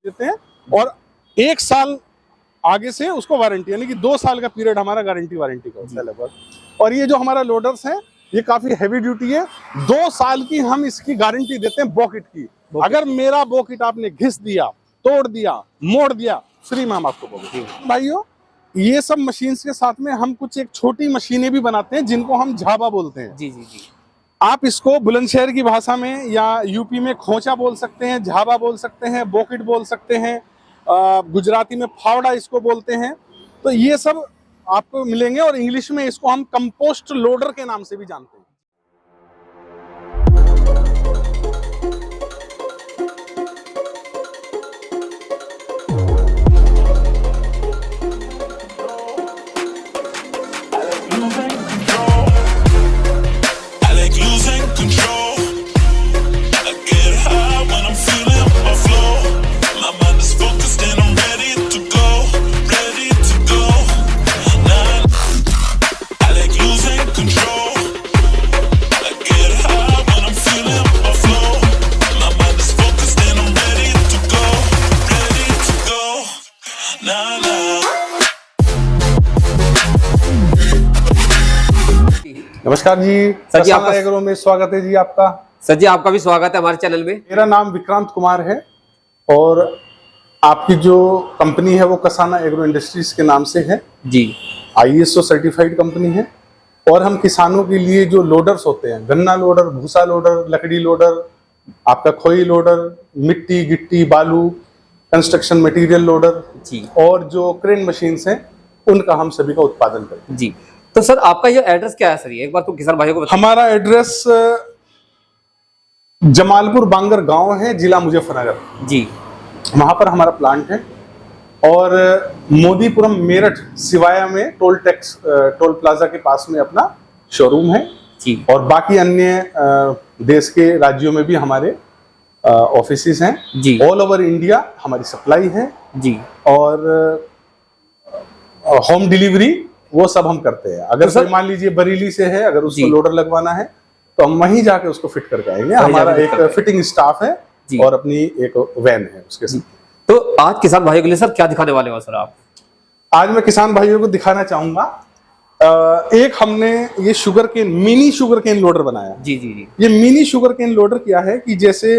देते हैं और 1 साल आगे से उसको वारंटी, यानी कि 2 साल का पीरियड हमारा गारंटी वारंटी का होता है लगभग। और ये जो हमारा लोडर्स है ये काफी हैवी ड्यूटी है, 2 साल की हम इसकी गारंटी देते हैं बॉकेट की। अगर मेरा बॉकेट आपने घिस दिया, तोड़ दिया, मोड़ दिया, फ्री में हम आपको बॉकेट। भाइयों ये सब मशीन्स के साथ में हम कुछ एक छोटी मशीनें भी बनाते हैं जिनको हम झाबा बोलते हैं। जी जी जी। आप इसको बुलंदशहर की भाषा में या यूपी में खोचा बोल सकते हैं, झाबा बोल सकते हैं, बॉकेट बोल सकते हैं, गुजराती में फावड़ा इसको बोलते हैं। तो ये सब आपको मिलेंगे और इंग्लिश में इसको हम कंपोस्ट लोडर के नाम से भी जानते हैं। नमस्कार जी, सर जी आपका एग्रो में स्वागत है जी आपका। सर जी आपका भी स्वागत है हमारे चैनल में। मेरा नाम विक्रांत कुमार है और आपकी जो कंपनी है वो कसाना एग्रो इंडस्ट्रीज के नाम से है जी। ISO सर्टिफाइड कंपनी है और हम किसानों के लिए जो लोडर्स होते हैं, गन्ना लोडर, भूसा लोडर, लकड़ी लोडर, आपका खोई लोडर, मिट्टी गिट्टी बालू, कंस्ट्रक्शन मटेरियल लोडर जी, और जो क्रेन मशीन्स हैं उनका हम सभी का उत्पादन करते हैं जी। तो सर आपका ये एड्रेस क्या है सर? एक बार तो किसान भाइयों को बताइए। हमारा एड्रेस जमालपुर बांगर गांव है, जिला मुजफ्फरनगर जी। वहां पर हमारा प्लांट है और मोदीपुरम मेरठ सिवाया में टोल प्लाजा के पास में अपना शोरूम है जी। और बाकी अन्य देश के राज्यों में भी हमारे ऑफिसेस हैं जी। ऑल ओवर इंडिया हमारी सप्लाई है जी। और होम डिलीवरी वो सब हम करते हैं। अगर तो मान लीजिए बरेली से है, अगर उसको लोडर लगवाना है तो हम वहीं जाके उसको फिट करके आएंगे। हमारा एक फिटिंग स्टाफ है और अपनी एक वैन है उसके साथ। तो आज किसान भाइयों के लिए सर क्या दिखाने वाले हो सर आप? आज मैं किसान भाइयों को दिखाना चाहूंगा, एक हमने ये sugar cane, mini sugar cane loader बनाया जी जी जी। ये मिनी शुगर केन लोडर क्या है कि जैसे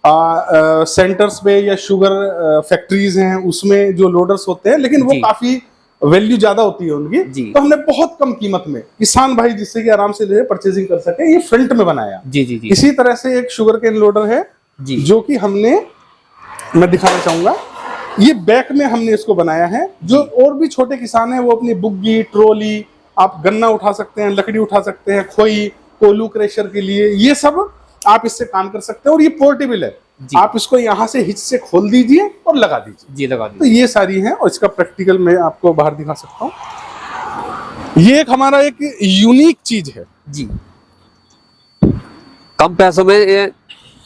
सेंटर्स पे या शुगर फैक्ट्रीज हैं उसमें जो लोडर्स होते हैं लेकिन वो काफी वैल्यू ज्यादा होती है उनकी, तो हमने बहुत कम कीमत में किसान भाई जिससे कि आराम से परचेजिंग कर सके, ये फ्रंट में बनाया जी जी जी। इसी तरह से एक शुगर केन लोडर है जी। जो कि मैं दिखाना चाहूंगा, ये बैक में हमने इसको बनाया है। जो और भी छोटे किसान हैं वो अपनी बुग्गी, ट्रॉली, आप गन्ना उठा सकते हैं, लकड़ी उठा सकते हैं, खोई, कोलू क्रेशर के लिए ये सब आप इससे काम कर सकते हैं और ये पोर्टेबल है। आप इसको यहाँ से हिच से खोल दीजिए और लगा दीजिए जी, लगा दीजिए। तो ये सारी हैं और इसका प्रैक्टिकल मैं आपको बाहर दिखा सकता हूँ। ये एक हमारा एक यूनिक चीज है जी। कम पैसों में ये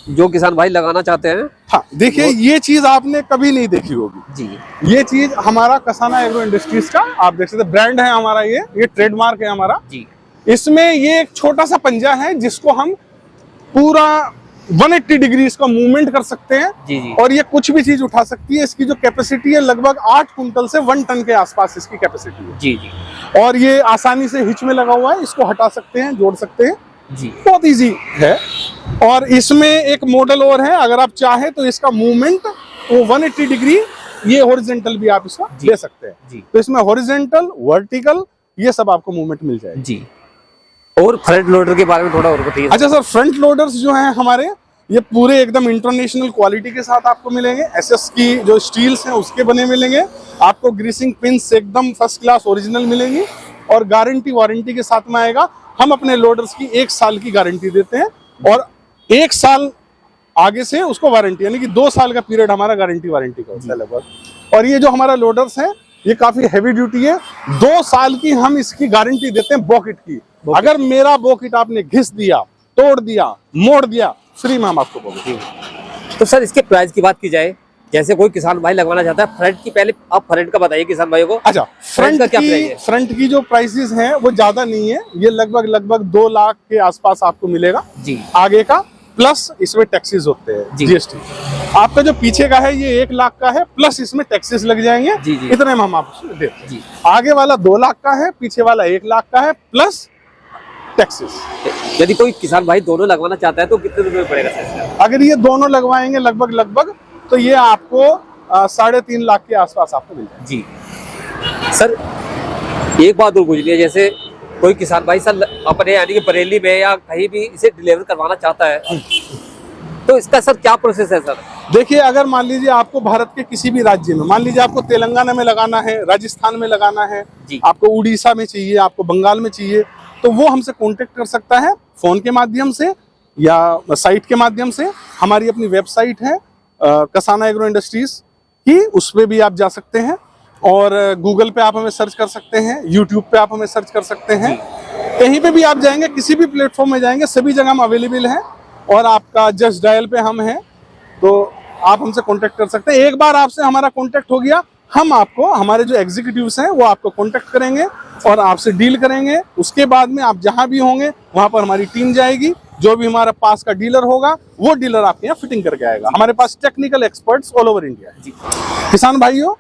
जो किसान भाई लगाना चाहते हैं, हाँ देखिए ये चीज आपने कभी नहीं देखी होगी जी। ये चीज हमारा कसाना एग्रो इंडस्ट्रीज का आप देख सकते हैं, ब्रांड है हमारा, ये ट्रेडमार्क है हमारा जी। इसमें ये एक छोटा सा पंजा है जिसको हम पूरा 180 डिग्री इसका मूवमेंट कर सकते हैं जी जी। और ये कुछ भी चीज उठा सकती है। इसकी जो कैपेसिटी है लगभग 8 कुंटल से 1 टन के आसपास इसकी कैपेसिटी है जी जी। और ये आसानी से हिच में लगा हुआ है, इसको हटा सकते हैं, जोड़ सकते हैं जी, बहुत इजी है। और इसमें एक मॉडल और है, अगर आप चाहे तो इसका मूवमेंट वो 180 डिग्री ये हॉरिजॉन्टल भी आप इसका ले सकते हैं जी। तो इसमें हॉरिजॉन्टल, वर्टिकल ये सब आपको मूवमेंट मिल जाएगा जी। और फ्रंट लोडर के बारे में थोड़ा और बताइए। अच्छा सर, फ्रंट लोडर्स जो हैं हमारे ये पूरे एकदम इंटरनेशनल क्वालिटी के साथ आपको मिलेंगे। SS की जो स्टील्स हैं उसके बने मिलेंगे आपको। ग्रीसिंग पिंस एकदम फर्स्ट क्लास ओरिजिनल मिलेंगी और गारंटी वारंटी के साथ में आएगा। हम अपने लोडर्स की 1 साल की गारंटी देते हैं और 1 साल आगे से उसको वारंटी, यानी कि 2 साल का पीरियड हमारा गारंटी वारंटी का होता है लगभग। और ये जो हमारा लोडर्स हैं ये काफी हैवी ड्यूटी है, 2 साल की हम इसकी गारंटी देते हैं बॉकेट की। अगर मेरा बॉकेट आपने घिस दिया, तोड़ दिया, मोड़ दिया, फ्री में हम आपको बॉकेट। तो सर इसके प्राइस की बात की जाए, जैसे कोई किसान भाई लगवाना चाहता है फ्रंट की, पहले आप फ्रंट का बताइए किसान भाइयों को। अच्छा, फ्रंट की जो प्राइसेस हैं वो ज्यादा नहीं है, ये लगभग 2 लाख के आसपास आपको मिलेगा जी। आगे का प्लस इसमें टैक्सेस होते हैं, GST। आपका जो पीछे का है ये 1 लाख का है, प्लस इसमें टैक्सेस लग जाएंगे। जी जी। इतने में हम आपको देते हैं। जी। आगे वाला 2 लाख का है, पीछे वाला 1 लाख का है, प्लस टैक्सेस। यदि कोई किसान भाई दोनों लगवाना चाहता है तो कितने रुपए में पड़ेगा सर? अगर ये दोनों लगवाएंगे लगभग तो ये आपको 3.5 लाख के आसपास आपको मिल जाएगा। जी सर, एक बात और पूछनी है, जैसे कोई किसान भाई सर अपने यानी कि बरेली में या कहीं भी इसे डिलीवर करवाना चाहता है तो इसका सर क्या प्रोसेस है सर? देखिए, अगर मान लीजिए आपको भारत के किसी भी राज्य में, मान लीजिए आपको तेलंगाना में लगाना है, राजस्थान में लगाना है, आपको उड़ीसा में चाहिए, आपको बंगाल में चाहिए, तो वो हमसे कांटेक्ट कर सकता है फोन के माध्यम से या साइट के माध्यम से। हमारी अपनी वेबसाइट है कसाना एग्रो इंडस्ट्रीज की, उस पर भी आप जा सकते हैं और गूगल पे आप हमें सर्च कर सकते हैं, यूट्यूब पे आप हमें सर्च कर सकते हैं। कहीं पे भी आप जाएंगे, किसी भी प्लेटफॉर्म में जाएंगे, सभी जगह हम अवेलेबल हैं और आपका जस्ट डायल पे हम हैं, तो आप हमसे कांटेक्ट कर सकते हैं। एक बार आपसे हमारा कांटेक्ट हो गया, हम आपको, हमारे जो एग्जीक्यूटिव्स हैं वो आपको कांटेक्ट करेंगे और आपसे डील करेंगे। उसके बाद में आप जहां भी होंगे वहां पर हमारी टीम जाएगी, जो भी हमारा पास का डीलर होगा वो डीलर आपके यहाँ फिटिंग करके आएगा। हमारे पास technical experts all over India है। किसान भाइयों,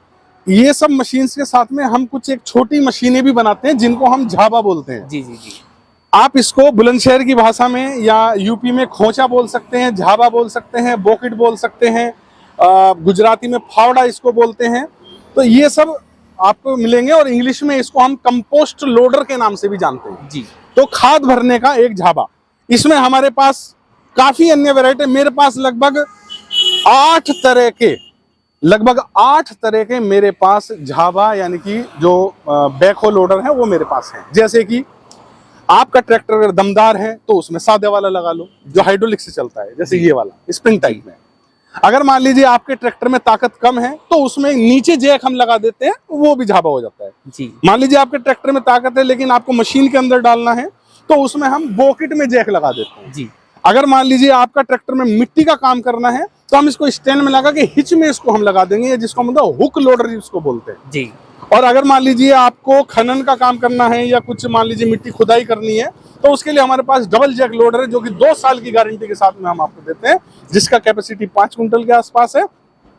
ये सब मशीन्स के साथ में हम कुछ एक छोटी मशीनें भी बनाते हैं जिनको हम झाबा बोलते हैं। जी जी जी। आप इसको बुलंदशहर की भाषा में या यूपी में खोचा बोल सकते हैं, झाबा बोल सकते हैं, बोकिट बोल सकते हैं, गुजराती में फावड़ा इसको बोलते हैं। तो ये सब आपको मिलेंगे और इंग्लिश में इसको हम कंपोस्ट लोडर के नाम से भी जानते हैं। जी। तो खाद भरने का एक झाबा, इसमें हमारे पास काफी अन्य वैरायटी, मेरे पास लगभग 8 तरह के मेरे पास झाबा यानी कि जो बैकहो लोडर है वो मेरे पास है। जैसे कि आपका ट्रैक्टर अगर दमदार है तो उसमें सादे वाला लगा लो जो हाइड्रोलिक से चलता है, जैसे ये वाला स्प्रिंग टाइप में। अगर मान लीजिए आपके ट्रैक्टर में ताकत कम है तो उसमें नीचे जैक हम लगा देते हैं, वो भी झाबा हो जाता है। जी। मान लीजिए आपके ट्रैक्टर में ताकत है लेकिन आपको मशीन के अंदर डालना है तो उसमें हम बोकिट में जैक लगा देते हैं। जी। अगर मान लीजिए आपका ट्रैक्टर में मिट्टी का काम करना है तो हम इसको स्टैंड में लगा के हिच में इसको हम लगा देंगे, जिसको मतलब हुक लोडर इसको बोलते हैं। जी। और अगर मान लीजिए आपको खनन का काम करना है या कुछ मान लीजिए मिट्टी खुदाई करनी है तो उसके लिए हमारे पास डबल जैक लोडर है जो कि 2 साल की गारंटी के साथ में हम आपको देते हैं, जिसका कैपेसिटी 5 क्विंटल के आसपास है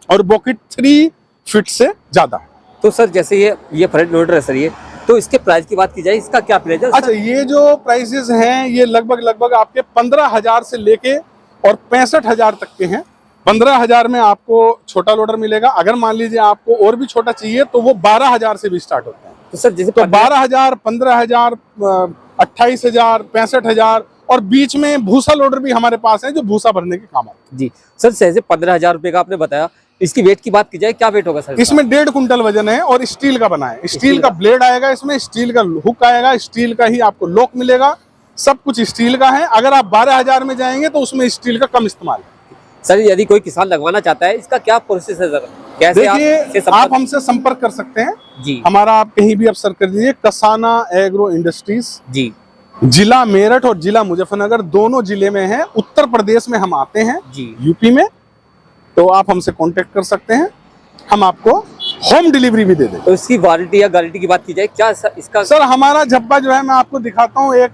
और बॉकेट 3 फीट से ज्यादा है। तो सर जैसे ये फ्रंट लोडर है सर, ये तो इसके प्राइस की बात की जाए, इसका क्या प्राइस है? अच्छा, ये जो प्राइसेस हैं ये लगभग आपके 15,000 से लेके और 65,000 तक के हैं। 15,000 में आपको छोटा लोडर मिलेगा। अगर मान लीजिए आपको और भी छोटा चाहिए तो वो 12,000 से भी स्टार्ट होता है। तो सर जैसे 12,000, 15,000, 28,000, 65,000 और बीच में भूसा लोडर भी हमारे पास है जो भूसा भरने के काम आते हैं। जी सर, जैसे 15,000 रुपए का आपने बताया, इसकी वेट की बात की जाए क्या वेट होगा सर? इसमें 1.5 कुंटल वजन है और स्टील का बना है। स्टील का ब्लेड आएगा, इसमें स्टील का हुक आएगा, स्टील का ही आपको लॉक मिलेगा, सब कुछ स्टील का है। अगर आप 12,000 में जाएंगे तो उसमें स्टील का कम इस्तेमाल है। सर यदि कोई किसान लगवाना चाहता है इसका क्या प्रोसेस है सर? कैसे आप हमसे संपर्क कर सकते हैं। जी। हमारा आप कहीं भी अवसर कर दीजिए, कसाना एग्रो इंडस्ट्रीज। जी। जिला मेरठ और जिला मुजफ्फरनगर दोनों जिले में है। उत्तर प्रदेश में हम आते हैं, जी, यूपी में, तो आप हमसे कांटेक्ट कर सकते हैं, हम आपको होम डिलीवरी भी दे देंगे। तो इसकी वारंटी या गारंटी की बात की जाए क्या इसका? सर हमारा झब्बा जो है मैं आपको दिखाता हूँ, एक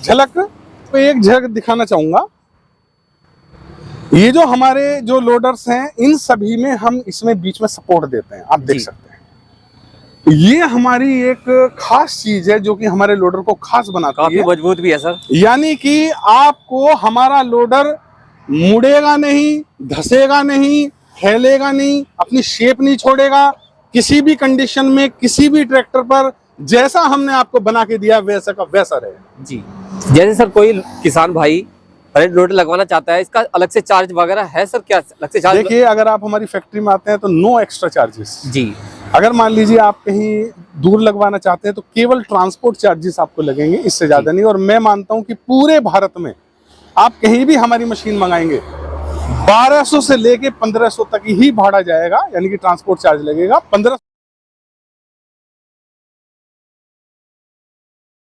झलक दिखाना चाहूंगा। ये जो हमारे जो लोडर्स हैं इन सभी में हम इसमें बीच में सपोर्ट देते हैं, आप देख सकते हैं। ये हमारी एक खास चीज है जो कि हमारे लोडर को खास बनाती है। काफी मजबूत भी है सर। यानी कि आपको हमारा लोडर मुड़ेगा नहीं, धसेगा नहीं, फैलेगा नहीं, अपनी शेप नहीं छोड़ेगा। किसी भी कंडीशन में किसी भी ट्रैक्टर पर जैसा हमने आपको बना के दिया वैसा का वैसा रहेगा। जी। जैसे सर कोई किसान भाई फ्रंट लोडर लगवाना चाहता है, इसका अलग से चार्ज वगैरह है सर? क्या अलग से चार्ज? देखिए, अगर आप हमारी फैक्ट्री में आते हैं तो नो एक्स्ट्रा चार्जेस। जी। अगर मान लीजिए आप कहीं दूर लगवाना चाहते हैं तो केवल ट्रांसपोर्ट चार्जेस आपको लगेंगे, इससे ज्यादा नहीं। और मैं मानता हूं कि पूरे भारत में आप कहीं भी हमारी मशीन मंगाएंगे 1200 से लेके 1500 तक ही भाड़ा जाएगा, यानी कि ट्रांसपोर्ट चार्ज लगेगा। 1500